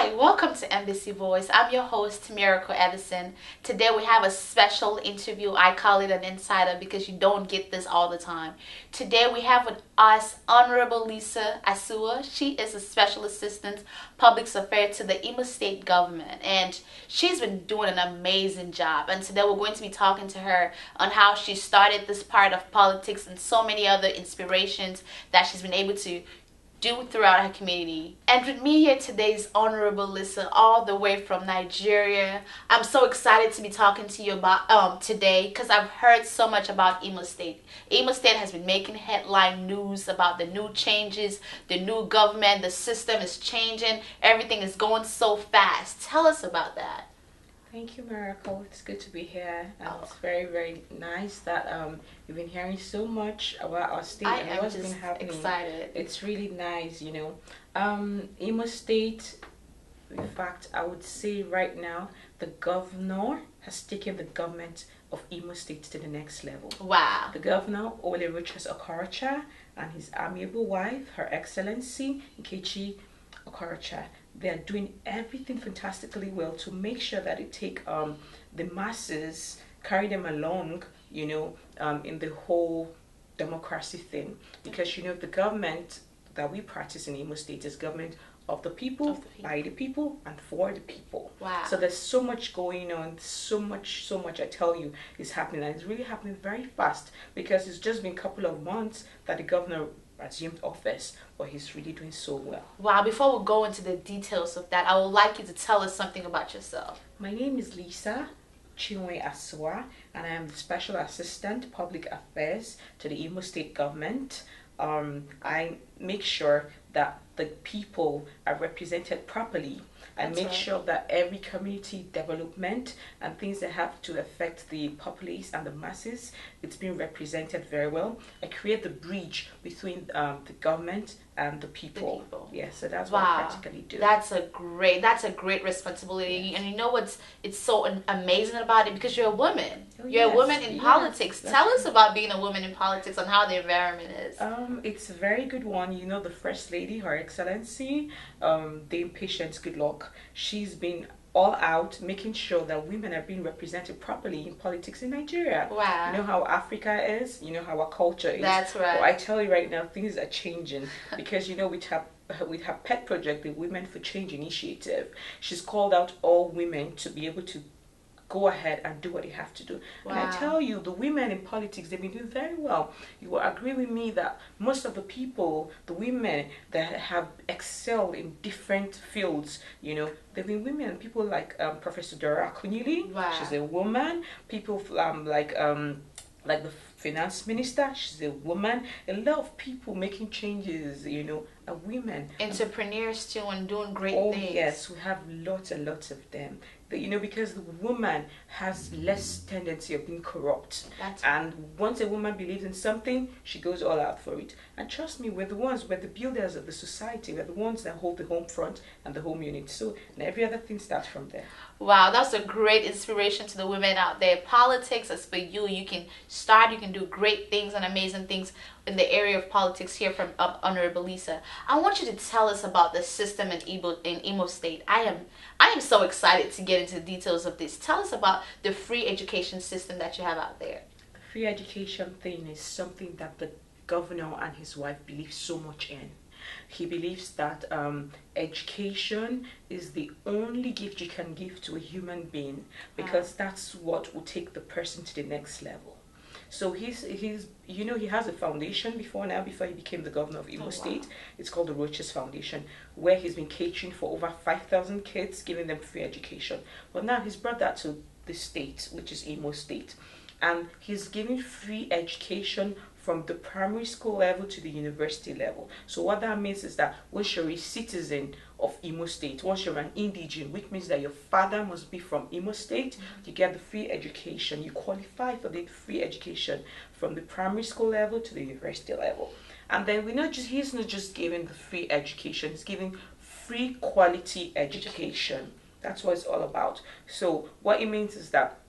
Hi, welcome to Embassy Voice. I'm your host, Miracle Edison. Today we have a special interview. I call it an insider because you don't get this all the time. Today we have with us Honorable Liza Asumugha. She is a Special Assistant Public Affairs to the Imo State government, and she's been doing an amazing job. And today we're going to be talking to her on how she started this part of politics and so many other inspirations that she's been able to do throughout her community. And with me here today is Honorable Liza, all the way from Nigeria. I'm so excited to be talking to you about today because I've heard so much about Imo State. Imo State has been making headline news about the new changes, the new government, the system is changing, everything is going so fast. Tell us about that. Thank you, Miracle. It's good to be here, and it's very, very nice that you've been hearing so much about our state and what's been happening. Excited. It's really nice, you know. Imo State, in fact, I would say right now, the governor has taken the government of Imo State to the next level. Wow. The governor, Ole Richards Okorocha, and his amiable wife, Her Excellency Nkechi Okorocha, they are doing everything fantastically well to make sure that they take the masses, carry them along, you know, in the whole democracy thing. Because, you know, the government that we practice in Imo State is government of the people, by the people, and for the people. Wow. So there's so much going on, so much, I tell you, is happening. And it's really happening very fast because it's just been a couple of months that the governor assumed office, but he's really doing so well. Wow, before we go into the details of that, I would like you to tell us something about yourself. My name is Liza Asumugha, and I am the Special Assistant Public Affairs to the Imo State government. I make sure that the people are represented properly. I make sure that every community development and things that have to affect the populace and the masses, it's being represented very well. I create the bridge between the government and the people. Yeah, so that's what I practically do. That's a great responsibility. Yes. And you know it's so amazing about it because you're a woman. Oh, you're a woman in politics. Tell us about being a woman in politics and how the environment is. It's a very good one. You know, the First Lady, Her Excellency, Dame Patience Goodluck, she's been all out making sure that women are being represented properly in politics in Nigeria. Wow. You know how Africa is, you know how our culture is. That's right. Well, I tell you right now, things are changing because, you know, with her pet project, the Women for Change initiative, she's called out all women to be able to go ahead and do what they have to do. Wow. And I tell you, the women in politics, they've been doing very well. You will agree with me that most of the people, the women that have excelled in different fields, you know, they've been women. People like Professor Dora Akunyili, she's a woman. People like the finance minister, she's a woman. A lot of people making changes, you know, are women. Entrepreneurs too, and doing great things. Oh yes, we have lots and lots of them. You know, because the woman has less tendency of being corrupt. And once a woman believes in something, she goes all out for it. And trust me, we're the builders of the society. We're the ones that hold the home front and the home unit. So, and every other thing starts from there. Wow, that's a great inspiration to the women out there. Politics is for you. You can do great things and amazing things in the area of politics here from Honorable Liza. I want you to tell us about the system in Imo State. I am so excited to get into the details of this. Tell us about the free education system that you have out there. The free education thing is something that the governor and his wife believe so much in. He believes that education is the only gift you can give to a human being because that's what will take the person to the next level. So he's you know, he has a foundation before he became the governor of Imo State. It's called the Roches Foundation, where he's been catering for over 5,000 kids, giving them free education. But now he's brought that to the state, which is Imo State. And he's giving free education from the primary school level to the university level. So what that means is that once you're a citizen of Imo State, once you're an indigene, which means that your father must be from Imo State, you get the free education. You qualify for the free education from the primary school level to the university level. And then he's not just giving the free education, he's giving free quality education. That's what it's all about. So what it means is that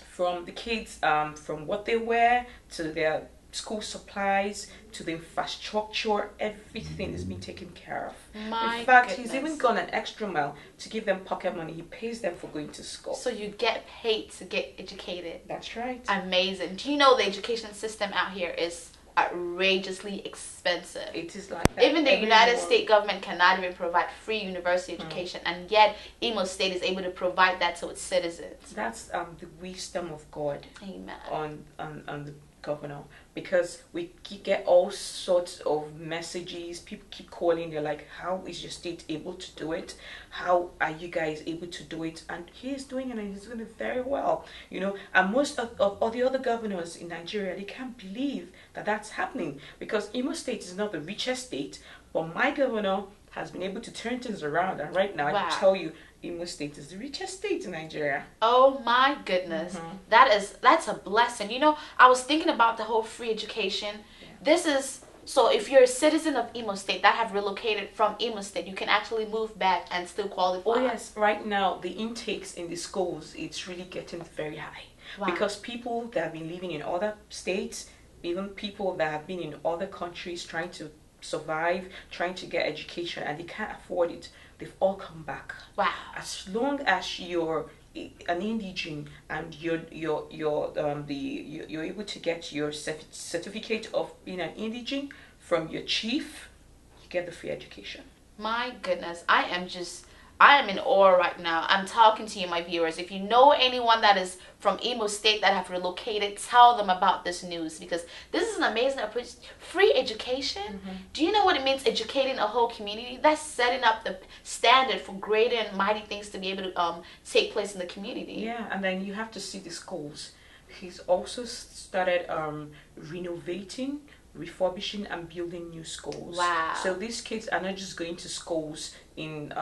from the kids, from what they wear to their school supplies to the infrastructure, everything is being taken care of. My In fact, goodness. he's even gone an extra mile to give them pocket money. He pays them for going to school. So you get paid to get educated. That's right. Amazing. Do you know the education system out here is outrageously expensive? It is like that. Even the United States government cannot even provide free university education, and yet Imo State is able to provide that to its citizens. That's the wisdom of God. Amen. On the governor, because we get all sorts of messages. People keep calling. They're like, how is your state able to do it? How are you guys able to do it? And he's doing it, and he's doing it very well, you know. And most of all the other governors in Nigeria, they can't believe that that's happening, because Imo State is not the richest state, but my governor has been able to turn things around, and right now I can tell you Imo State is the richest state in Nigeria. Oh my goodness. That's a blessing. You know, I was thinking about the whole free education. This is, so if you're a citizen of Imo State that have relocated from Imo State, you can actually move back and still qualify. Oh yes, right now the intakes in the schools, it's really getting very high. Because people that have been living in other states, even people that have been in other countries trying to survive, trying to get education, and they can't afford it, they've all come back. Wow. As long as you're an indigene and you're able to get your certificate of being an indigene from your chief, you get the free education. My goodness, I am in awe right now. I'm talking to you, my viewers. If you know anyone that is from Imo State that have relocated, tell them about this news, because this is an amazing approach. Free education. Do you know what it means, educating a whole community? That's setting up the standard for greater and mighty things to be able to take place in the community. Yeah, and then you have to see the schools. He's also started renovating, refurbishing, and building new schools. Wow. So these kids are not just going to schools in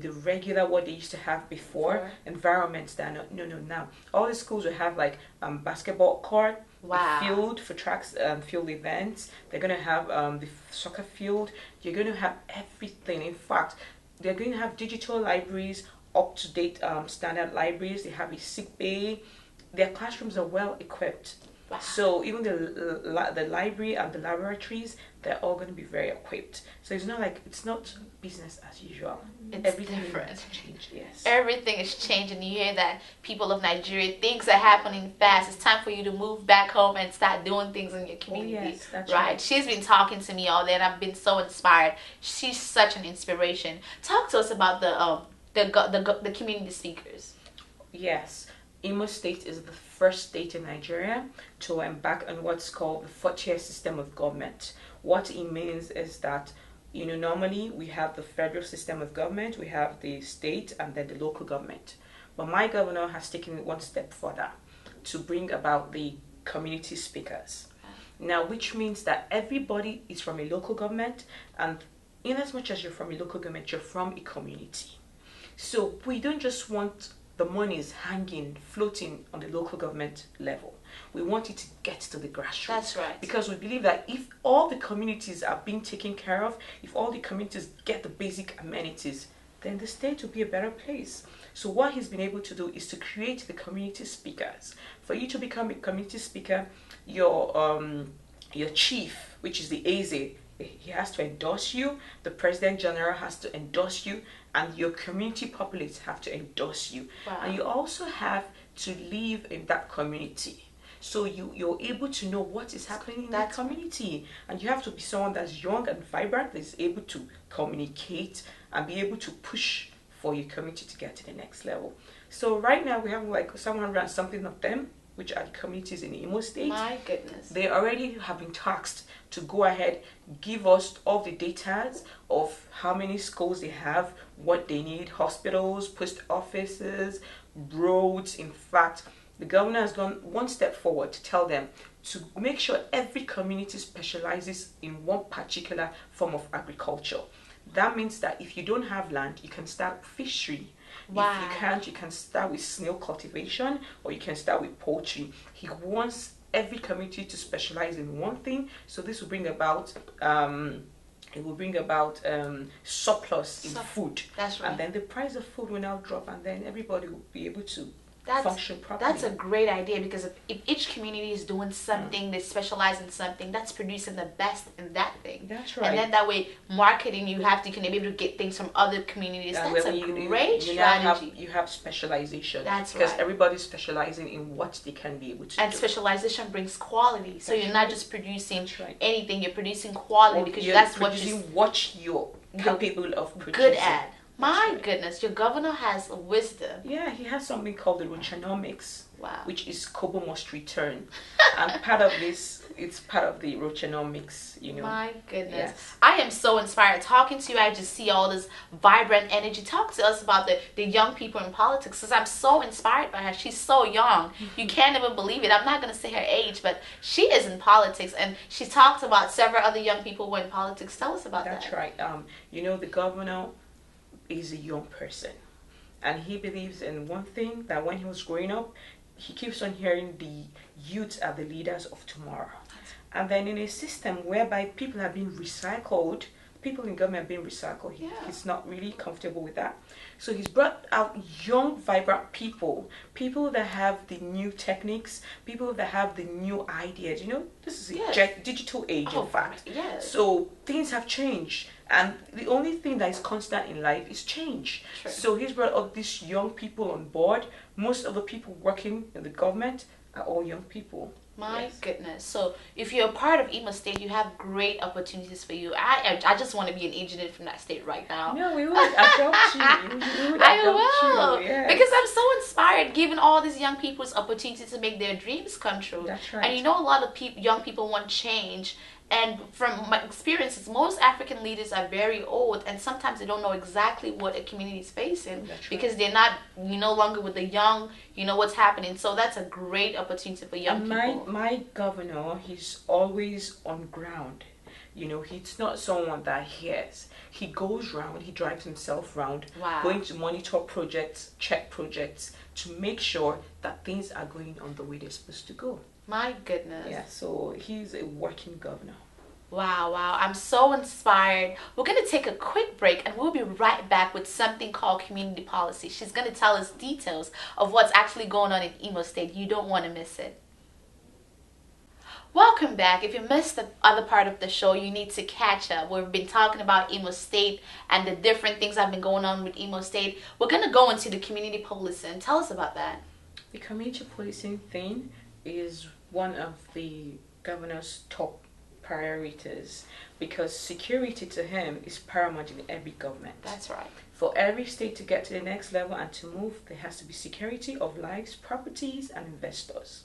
the regular what they used to have before environments that are no now all the schools will have like basketball court, a field for tracks, field events. They're going to have the soccer field. You're going to have everything. In fact, they're going to have digital libraries, up to date standard libraries. They have a sick bay. Their classrooms are well equipped. Wow. So even the library and the laboratories, they're all going to be very equipped. So it's not business as usual. Everything different. Has changed. Yes. Everything is changing. You hear that, people of Nigeria? Things are happening fast. It's time for you to move back home and start doing things in your community. Oh, yes, that's right. She's been talking to me all day, and I've been so inspired. She's such an inspiration. Talk to us about the community speakers. Yes. Imo State is the first state in Nigeria to embark on what's called the 4-tier system of government. What it means is that, you know, normally we have the federal system of government, we have the state, and then the local government. But my governor has taken it one step further to bring about the community speakers. Now, which means that everybody is from a local government, and in as much as you're from a local government, you're from a community. So we don't just want the money is hanging, floating on the local government level. We want it to get to the grassroots. That's right. Because we believe that if all the communities are being taken care of, if all the communities get the basic amenities, then the state will be a better place. So what he's been able to do is to create the community speakers. For you to become a community speaker, your chief, which is the Eze, he has to endorse you, the President General has to endorse you, and your community populates have to endorse you. Wow. And you also have to live in that community. So you're able to know what is happening in that community. And you have to be someone that's young and vibrant, that is able to communicate and be able to push for your community to get to the next level. So right now we have like 700 and something of them, which are the communities in Imo State. My goodness. They already have been tasked to go ahead, give us all the data of how many schools they have, what they need, hospitals, post offices, roads. In fact, the governor has gone one step forward to tell them to make sure every community specializes in one particular form of agriculture. That means that if you don't have land, you can start fishery. Wow. If you can't, you can start with snail cultivation, or you can start with poultry. He wants every community to specialize in one thing, so this will bring about surplus in food. That's right. And then the price of food will now drop, and then everybody will be able to function properly. That's a great idea, because if each community is doing something, they specialize in something, that's producing the best in that thing. That's right. And then that way, marketing, you can be able to get things from other communities. That's a great strategy. You have specialization. That's because right. everybody's specializing in what they can be able to and do. specialization brings quality. So you're not just producing right. anything, you're producing quality, because that's what you're capable of producing. Good at. My goodness, your governor has wisdom. Yeah, he has something called the Rochanomics, wow, which is Kobo must return. And part of this, it's part of the Rochanomics, you know. My goodness. Yes. I am so inspired. Talking to you, I just see all this vibrant energy. Talk to us about the young people in politics, because I'm so inspired by her. She's so young. You can't even believe it. I'm not going to say her age, but she is in politics, and she talked about several other young people who are in politics. Tell us about that. That's right. You know, the governor is a young person, and he believes in one thing, that when he was growing up, he keeps on hearing the youth are the leaders of tomorrow. And then in a system whereby people have been recycled, people in government have been recycled, he's not really comfortable with that. So he's brought out young, vibrant people that have the new techniques, people that have the new ideas. You know, this is a digital age, in fact. Yes. So things have changed. And the only thing that is constant in life is change. True. So he's brought all these young people on board. Most of the people working in the government are all young people. My goodness. So if you're a part of Imo State, you have great opportunities for you. I just want to be an engineer from that state right now. No, we would adopt you. I will. Yes. Because I'm so inspired, giving all these young people's opportunity to make their dreams come true. That's right. And you know, a lot of young people want change. And from my experiences, most African leaders are very old, and sometimes they don't know exactly what a community is facing because they're not, no longer with the young, what's happening. So that's a great opportunity for young people. My governor, he's always on ground. He's not someone that hears. He goes round, he drives himself round, going to monitor projects, check projects, to make sure that things are going on the way they're supposed to go. My goodness. Yeah, so he's a working governor. Wow. I'm so inspired. We're going to take a quick break, and we'll be right back with something called community policy. She's going to tell us details of what's actually going on in Imo State. You don't want to miss it. Welcome back. If you missed the other part of the show, you need to catch up. We've been talking about Imo State and the different things that have been going on with Imo State. We're going to go into the community policing. Tell us about that. The community policing thing is one of the governor's top priorities, because security to him is paramount in every government. That's right. For every state to get to the next level and to move, there has to be security of lives, properties, and investors.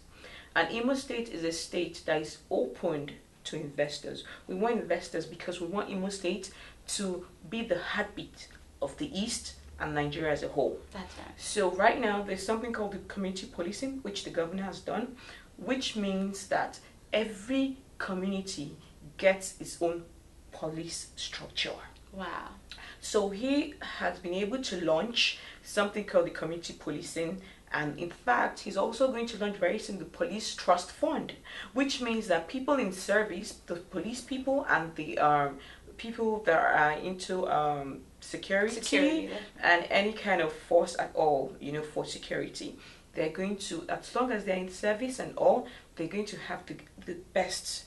And Imo State is a state that is open to investors. We want investors because we want Imo State to be the heartbeat of the East and Nigeria as a whole. That's right. So right now, there's something called the community policing, which the governor has done, which means that every community gets its own police structure. Wow. So he has been able to launch something called the community policing, and in fact, he's also going to launch very soon the police trust fund, which means that people in service, the police people and the people that are into security and any kind of force at all, for security, they're going to, as long as they're in service and all, they're going to have the best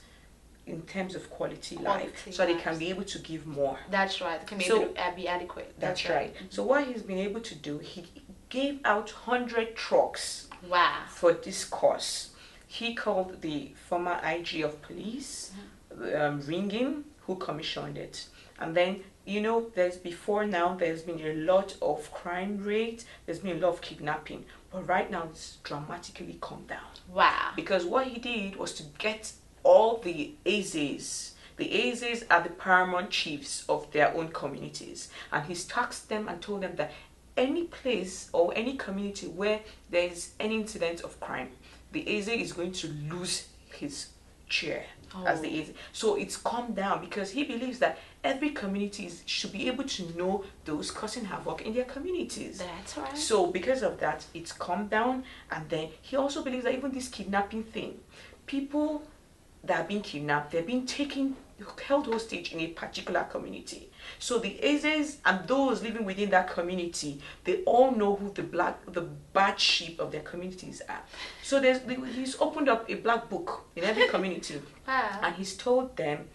in terms of quality life, so they can be able to give more. That's right. They can be able to be adequate. That's right. So what he's been able to do, he gave out 100 trucks. Wow. For this cause. He called the former IG of police, Ringing, who commissioned it. And then, there's been a lot of crime rate, there's been a lot of kidnapping. But right now, it's dramatically calmed down. Wow. Because what he did was to get all the AZs. The AZs are the paramount chiefs of their own communities. And he's tasked them and told them that any place or any community where there is any incident of crime, the AZ is going to lose his chair as the AZ. So it's calmed down because he believes that every community should be able to know those causing havoc in their communities. That's right. So because of that, it's calmed down. And then he also believes that even this kidnapping thing, people that are being kidnapped, they're being taken held hostage in a particular community. So the Eze's and those living within that community, they all know who the bad sheep of their communities are. So he's opened up a black book in every community. Wow. And he's told them,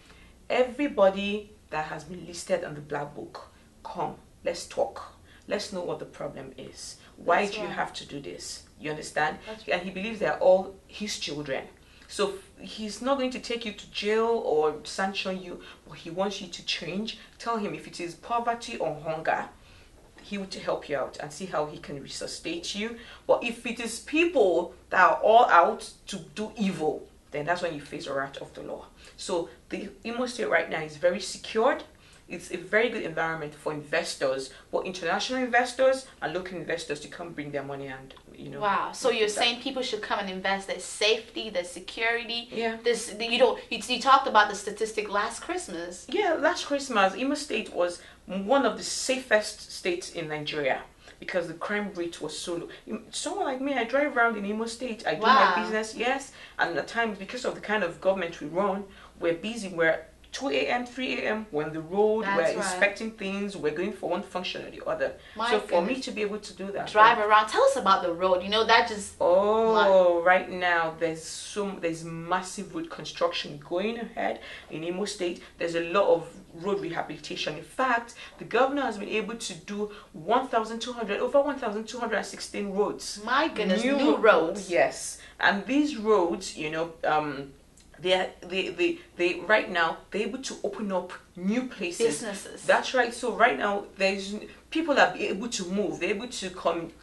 everybody that has been listed on the black book, come, let's talk. Let's know what the problem is. Why do you have to do this? You understand? And he believes they're all his children. So he's not going to take you to jail or sanction you, but he wants you to change. Tell him if it is poverty or hunger, he will help you out and see how he can resuscitate you. But if it is people that are all out to do evil, then that's when you face the wrath of the law. So the Imo State right now is very secured. It's a very good environment for investors, both international investors and local investors to come bring their money and, you know. Wow. So you're saying people should come and invest. There's safety, there's security. Yeah. You talked about the statistic last Christmas. Yeah, last Christmas, Imo State was one of the safest states in Nigeria because the crime rate was so low. Someone like me, I drive around in Imo State. I do my business, yes. And at times, because of the kind of government we run, we're busy. We're 2 a.m., 3 a.m., we're on the road, we're inspecting things, we're going for one function or the other. For me to be able to do that. Drive around. Tell us about the road. You know, that just... Oh, right now, there's massive road construction going ahead in Imo State. There's a lot of road rehabilitation. In fact, the governor has been able to do over 1,216 roads. My goodness, new roads. Yes. And these roads, you know, they right now they're able to open up new places, businesses. That's right. So right now people are able to move. They're able to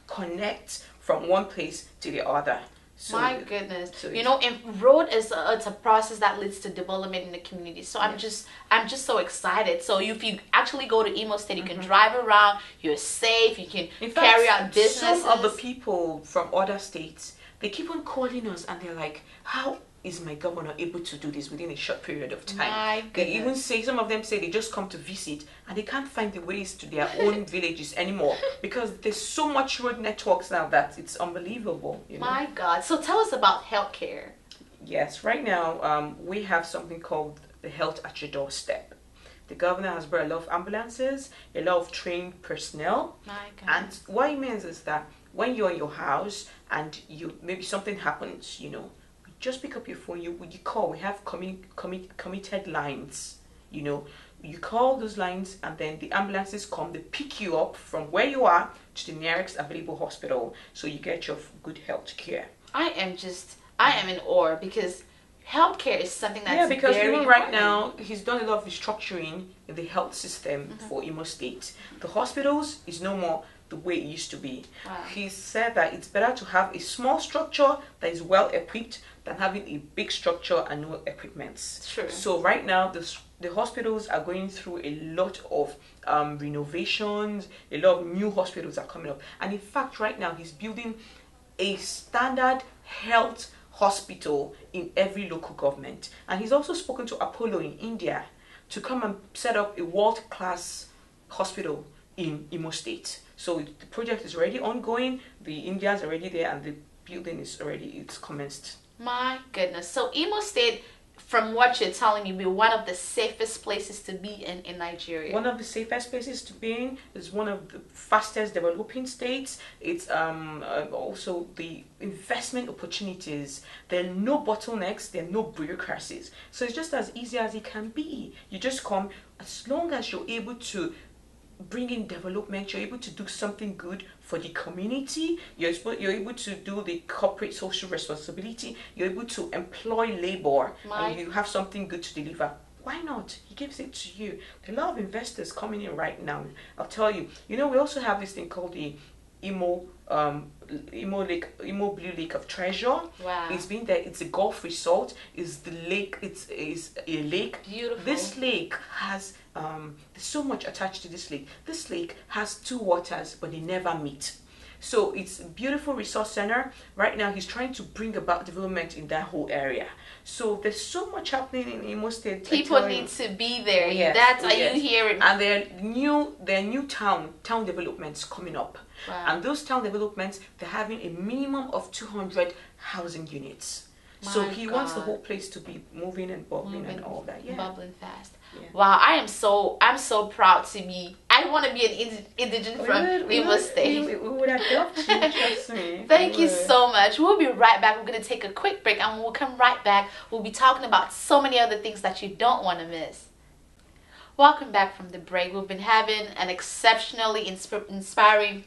connect from one place to the other. So, my goodness. So you know, road is it's a process that leads to development in the community. So I'm just so excited. So if you actually go to Imo State, you can drive around. You're safe. You can carry out businesses. Some of the people from other states, they keep on calling us and they're like, how is my governor able to do this within a short period of time? They even say, some of them say they just come to visit and they can't find the ways to their own villages anymore because there's so much road networks now that it's unbelievable. You know? My God. So tell us about healthcare. Yes, right now we have something called the health at your doorstep. The governor has brought a lot of ambulances, a lot of trained personnel. My God. And what it means is that when you're in your house and maybe something happens, you know, just pick up your phone, you call. We have committed lines, you know. You call those lines and then the ambulances come, they pick you up from where you are to the nearest available hospital so you get your good health care. I am in awe because healthcare is something that's because very even important. right now, he's done a lot of restructuring in the health system for Imo State. The hospitals is no more the way it used to be. Wow. He said that it's better to have a small structure that is well equipped than having a big structure and no equipments. True. So right now the hospitals are going through a lot of renovations. A lot of new hospitals are coming up, and in fact right now he's building a standard health hospital in every local government. And he's also spoken to Apollo in India to come and set up a world-class hospital in Imo State. So the project is already ongoing, the Indians are already there, and the building is it's commenced. My goodness. So Imo State, from what you're telling me, be one of the safest places to be in Nigeria. One of the safest places to be in. Is one of the fastest developing states. It's also the investment opportunities. There are no bottlenecks, there are no bureaucracies. So it's just as easy as it can be. You just come, as long as you're able to bring in development, you're able to do something good for the community, you're able to do the corporate social responsibility, you're able to employ labor, and you have something good to deliver. Why not? He gives it to you. There are a lot of investors coming in right now. I'll tell you. You know, we also have this thing called the Imo Blue Lake of Treasure. Wow. It's been there. It's a golf resort. It's the lake. It's a lake. Beautiful. This lake has there's so much attached to this lake. This lake has two waters, but they never meet. So it's a beautiful resource center. Right now, he's trying to bring about development in that whole area. So there's so much happening in Imo State. People need to be there. Yes, That's how you hear it. And there are new town developments coming up. Wow. And those town developments, they're having a minimum of 200 housing units. So My he wants the God. whole place to be moving and bubbling and all that. Yeah. Bubbling fast. Yeah. Wow, I'm so proud to be. I want to be an indigent from Imo State. We would adopt you, trust me. Thank you so much. We'll be right back. We're going to take a quick break, and when we'll come right back, we'll be talking about so many other things that you don't want to miss. Welcome back from the break. We've been having an exceptionally inspiring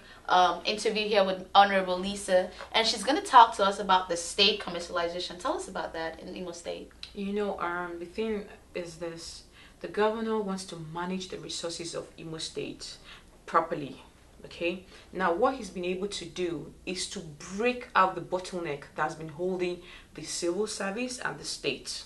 interview here with Honorable Liza, and she's going to talk to us about the state commercialization. Tell us about that in Imo State. The thing is this: the governor wants to manage the resources of Imo State properly. Okay. Now, what he's been able to do is to break out the bottleneck that's been holding the civil service and the state.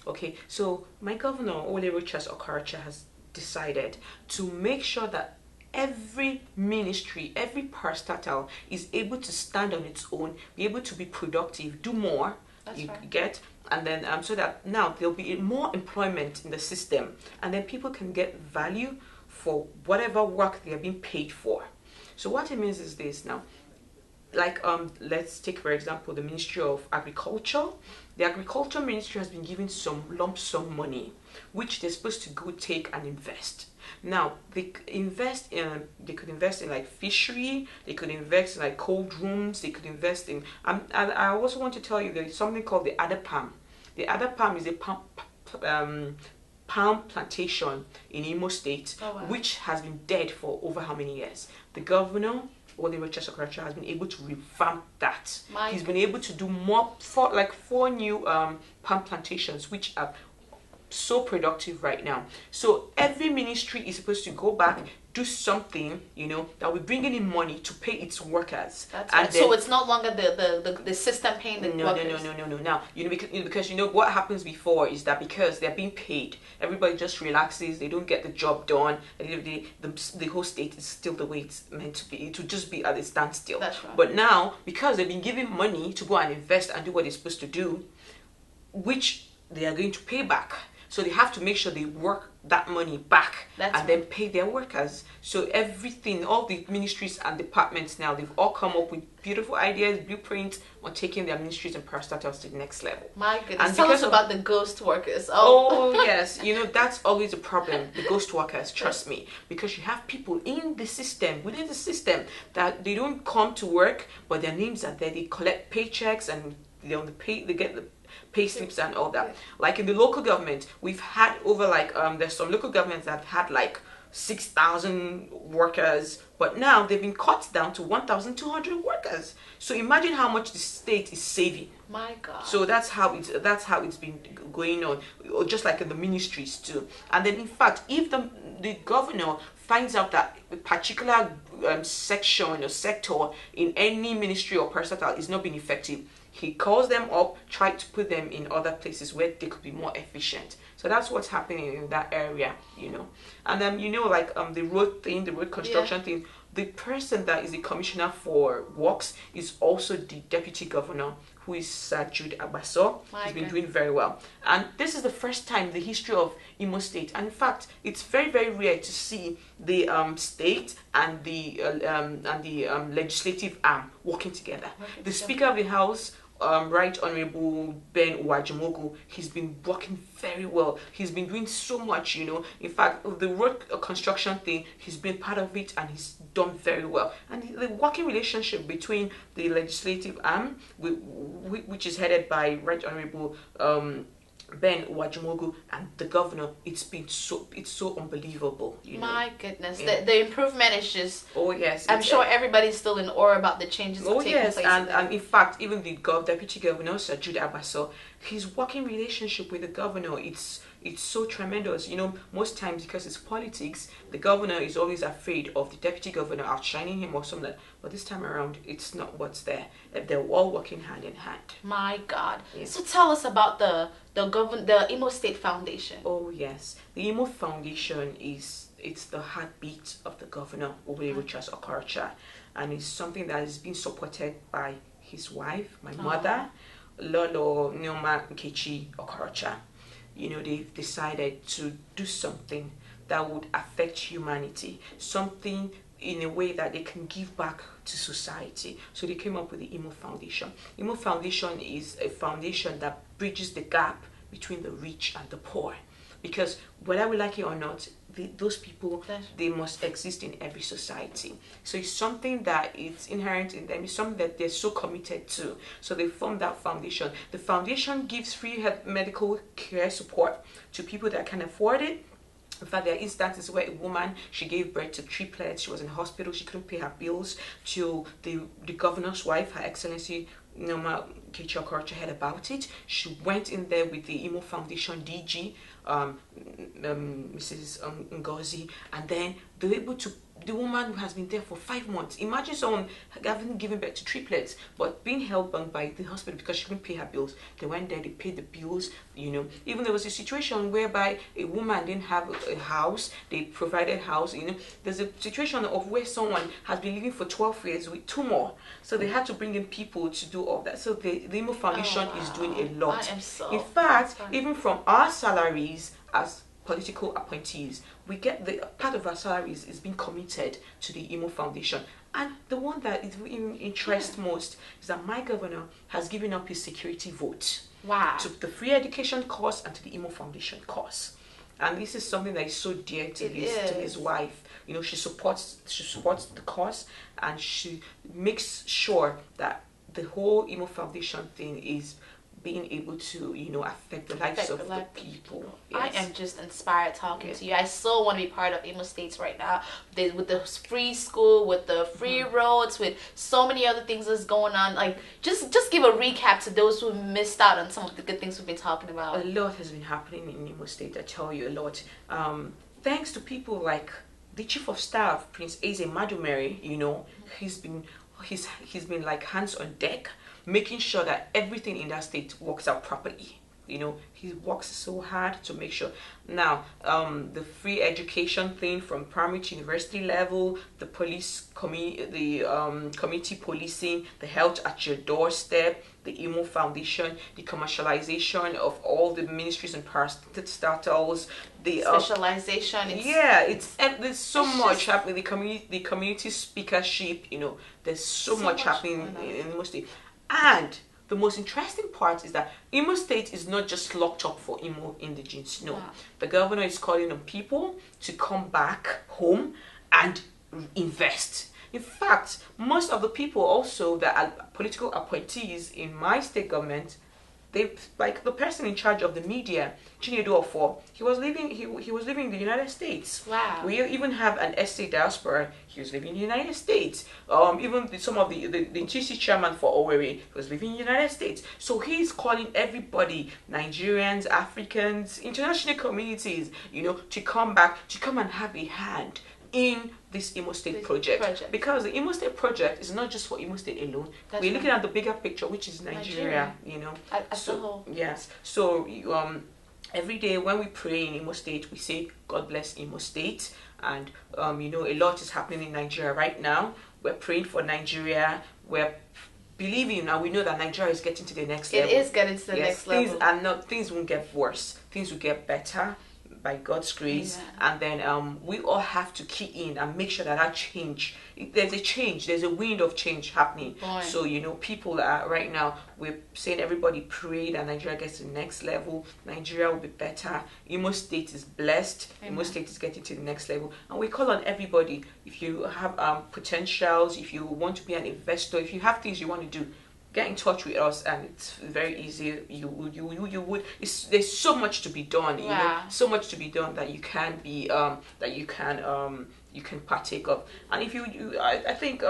Okay, so my governor, Ole Richards Okaracha, has decided to make sure that every ministry, every parastatal is able to stand on its own, be able to be productive, do more. That's you right. get, and then so that now there'll be more employment in the system, and then people can get value for whatever work they are being paid for. So what it means is this now. Like let's take for example the Ministry of Agriculture. The Agriculture Ministry has been given some lump sum money which they're supposed to go take and invest. Now they could invest in like fishery, they could invest in like cold rooms, they could invest in I also want to tell you there's something called the Ada Palm. The Ada Palm is a palm plantation in Imo State. Oh, wow. Which has been dead for over how many years. The governor Ole Richards Okaracha has been able to revamp that. He's been able to do four new palm plantations which are so productive right now. So every ministry is supposed to go back, do something, that will bring in money to pay its workers. That's right. So it's no longer the system paying the workers. No. Now, because what happens before is that because they're being paid, everybody just relaxes, they don't get the job done. At the end of the day, the whole state is still the way it's meant to be. It will just be at a standstill. That's right. But now, because they've been given money to go and invest and do what they're supposed to do, which they are going to pay back. So they have to make sure they work that money back then pay their workers. So everything, all the ministries and departments now, they've all come up with beautiful ideas, blueprints on taking their ministries and parastatals to the next level. My goodness. And tell us about the ghost workers. Oh yes, that's always a problem, the ghost workers, trust me. Because you have people in the system, within the system, that they don't come to work, but their names are there, they collect paychecks and they get the pay slips and all that. Like in the local government, we've had over there's some local governments that have had like 6,000 workers, but now they've been cut down to 1,200 workers. So imagine how much the state is saving. My God. So that's how it's been going on, just like in the ministries too. And then in fact, if the governor finds out that a particular section or sector in any ministry or parastatal is not being effective, he calls them up, try to put them in other places where they could be more efficient. So that's what's happening in that area, And then the road thing, the road construction thing, the person that is the commissioner for works is also the deputy governor, who is Sir Jude Abaso. He's been doing very well. And this is the first time in the history of Imo State. And in fact, it's very, very rare to see the state and the legislative arm working together. The Speaker of the House, Right Honorable Ben Uwajumogu, he's been working very well. He's been doing so much, In fact, the road construction thing, he's been part of it and he's done very well. And the working relationship between the legislative arm, which is headed by Right Honorable Ben Uwajumogu, and the governor, it's so unbelievable. My goodness, the improvement is just. Oh yes, I'm sure everybody's still in awe about the changes. Oh yes, and in fact, even the deputy governor, Sir Jude Abaso, his working relationship with the governor, it's so tremendous. Most times because it's politics, the governor is always afraid of the deputy governor outshining him or something. But this time around, it's not what's there. They're all working hand in hand. My God. Yeah. So tell us about the Imo State Foundation. Oh yes, the Imo Foundation it's the heartbeat of the governor, Ole Richards Okaracha, and it's something that is being supported by his wife, my mother, Lolo Neoma Nkechi Okaracha. They've decided to do something that would affect humanity, something in a way that they can give back to society. So they came up with the Imo Foundation. Imo Foundation is a foundation that bridges the gap between the rich and the poor, because whether we like it or not, those people, they must exist in every society. So it's something that it's inherent in them. It's something that they're so committed to. So they formed that foundation. The foundation gives free medical care support to people that can afford it. In fact, there are instances where a woman, she gave birth to triplets. She was in the hospital. She couldn't pay her bills. Till the governor's wife, Her Excellency Noma Kechi heard about it. She went in there with the Imo Foundation DG, Mrs. Ngozi, and then they were able to. The woman has been there for 5 months. Imagine someone having given birth to triplets, but being held back by the hospital because she couldn't pay her bills. They went there, they paid the bills, you know. Even there was a situation whereby a woman didn't have a house, they provided house, you know. There's a situation of where someone has been living for 12 years with 2 more. So they had to bring in people to do all that. So the Imo Foundation is doing a lot. In fact, even from our salaries as political appointees, we get the part of our salaries is being committed to the Imo Foundation. And the one that is interests most is that my governor has given up his security vote to the free education cause and to the Imo Foundation cause. And this is something that is so dear to his wife. You know, she supports the cause, and she makes sure that the whole Imo Foundation thing is being able to, you know, affect the lives of the people. Yes. I am just inspired talking to you. I so want to be part of Imo States right now. With the free school, with the free roads, with so many other things that's going on. Like, just give a recap to those who missed out on some of the good things we've been talking about. A lot has been happening in Imo State, I tell you, a lot. Thanks to people like the Chief of Staff, Prince Eze Madumeri, you know, he's been like hands on deck, making sure that everything in that state works out properly. You know, he works so hard to make sure. Now, the free education thing from primary to university level, the police community policing, the health at your doorstep, the Imo Foundation, the commercialization of all the ministries and parastatals, the specialization. There's so much happening. The community speakership. You know, there's so much happening in Imo State. And the most interesting part is that Imo State is not just locked up for Imo indigenes. No, the governor is calling on people to come back home and invest. In fact, most of the people also that are political appointees in my state government, they, like the person in charge of the media, Chinedu Ofo, he was living in the United States. Wow. We even have an SA diaspora. He was living in the United States. Even some of the NTC chairman for Owerri was living in the United States. So he's calling everybody, Nigerians, Africans, international communities, you know, to come back, to come and have a hand in this Imo State project. Because the Imo State project is not just for Imo State alone. We're looking at the bigger picture, which is Nigeria. You know, as a whole. Yes. So every day when we pray in Imo State, we say, God bless Imo State. And you know, a lot is happening in Nigeria right now. We're praying for Nigeria. We're believing, and we know that Nigeria is getting to the next level. It is getting to the next level. Things won't get worse. Things will get better by God's grace. And then we all have to key in and make sure that there's a wind of change happening. So, you know, people are right now, we're saying everybody pray that Nigeria gets to the next level. Nigeria will be better. Imo State is blessed. Imo State is getting to the next level. And we call on everybody, if you have potentials, if you want to be an investor, if you have things you want to do, get in touch with us, and it's very easy. You would. There's so much to be done. You know, so much to be done that you can be you can partake of. And if I think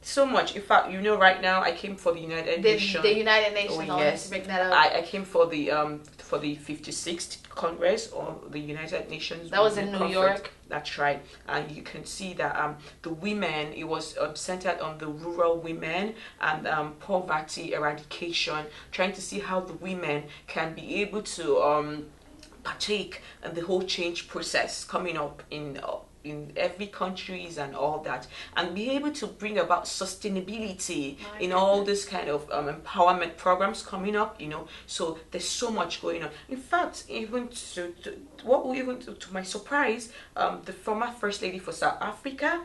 so much. In fact, you know, right now I came for the United Nations. The United Nations. Oh, yes. Bring that up. I came for the 56th Congress of the United Nations. That was in New York. That's right. And you can see that the women, it was centered on the rural women and poverty eradication, trying to see how the women can be able to partake in the whole change process coming up in every countries and all that, and be able to bring about sustainability in all this kind of empowerment programs coming up, you know. So there's so much going on. In fact, even to my surprise, the former First Lady for South Africa,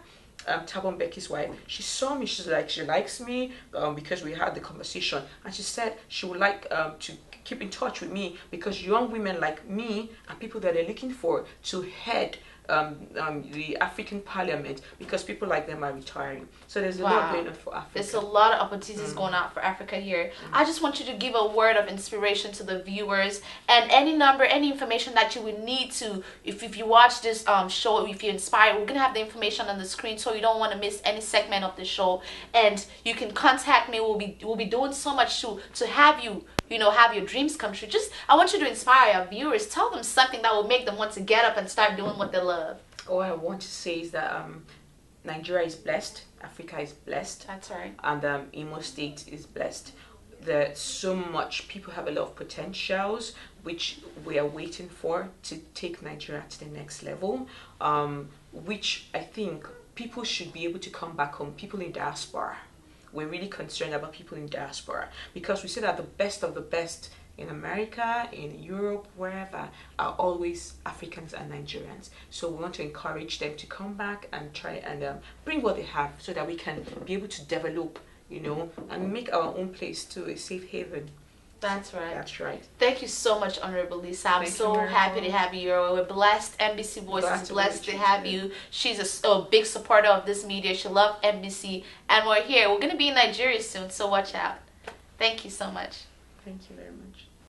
Tabon Becky's wife, she saw me. She's like, she likes me because we had the conversation, and she said she would like to keep in touch with me because young women like me are people that they're looking for to head the African Parliament because people like them are retiring. So there's a lot going on for Africa. There's a lot of opportunities going out for Africa here. I just want you to give a word of inspiration to the viewers and any information that you would need to, if you watch this show, if you're inspired, we're gonna have the information on the screen so you don't want to miss any segment of the show. And you can contact me. We'll be doing so much to have you. Have your dreams come true. I want you to inspire our viewers. Tell them something that will make them want to get up and start doing what they love. All I want to say is that Nigeria is blessed. Africa is blessed. That's right. And Imo State is blessed. There's so much. People have a lot of potentials, which we are waiting for to take Nigeria to the next level, which I think people should be able to come back home. People in diaspora. We're really concerned about people in diaspora because we see that the best of the best in America, in Europe, wherever, are always Africans and Nigerians. So we want to encourage them to come back and try and bring what they have so that we can be able to develop, and make our own place to a safe haven. That's right. That's right. Thank you so much, Honorable Lisa. I'm so happy to have you. We're blessed. NBC Voice is blessed to have you. She's a big supporter of this media. She loves NBC. And we're here. We're going to be in Nigeria soon, so watch out. Thank you so much. Thank you very much.